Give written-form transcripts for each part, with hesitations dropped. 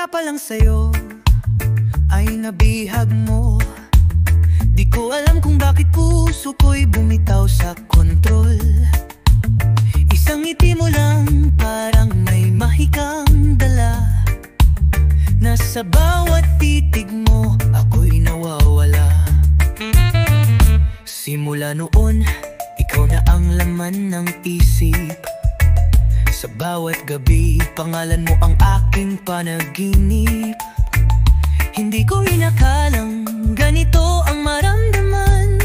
kita pa lang sa'yo ay nabihag mo. Di ko alam kung bakit puso ko'y bumitaw sa kontrol. Isang ngiti mo lang parang may mahikang dala. Nasa bawat titig mo ako'y nawawala. Simula noon, ikaw na ang laman ng isip. Sa bawat gabi, pangalan mo ang aking panaginip. Hindi ko inakalang ganito ang maramdaman.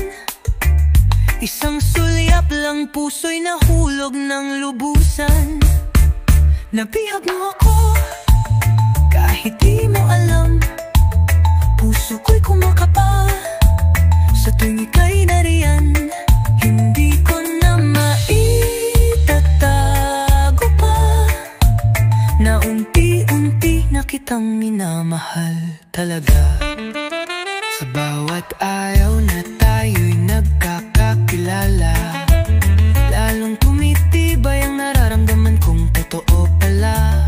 Isang sulyap lang, puso'y nahulog ng lubusan. Nabihag mo ako, kahit di mo alam. Puso ko'y kumakapa sa tuwing ika'y nariyan. Hindi ko na maitatago pa na unti-unti na kitang minamahal talaga. Sa bawat ayaw na tayo'y nagkakakilala, lalong tumitibay ang nararamdaman kong totoo pala.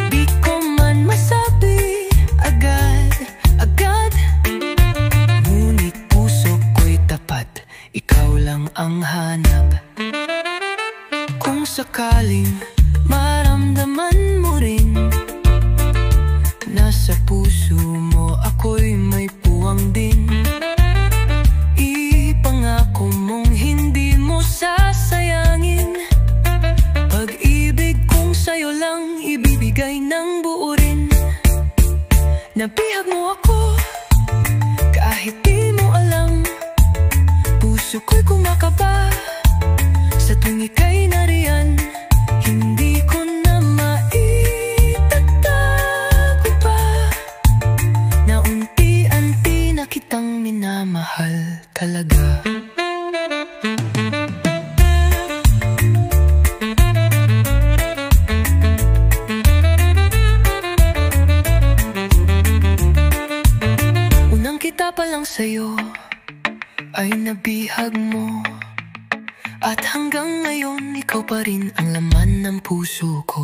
Di ko man masabi agad-agad, ngunit puso ko'y tapat, ikaw lang ang hanap. Kung sakaling maramdaman mo rin, nasa puso mo ako'y may puwang din. Ipangako mong hindi mo sasayangin. Pag-ibig kong sa'yo lang ibibigay ng buo rin. Nabihag mo ako, kahit di mo alam. Puso ko'y kumakaba sa tuwing ika'y nariyan. Hindi ko na maitatago pa na unti-unti na kitang minamahal talaga. Unang kita pa lang sa'yo ay nabihag mo, at hanggang ngayon ikaw pa rin ang laman ng puso ko.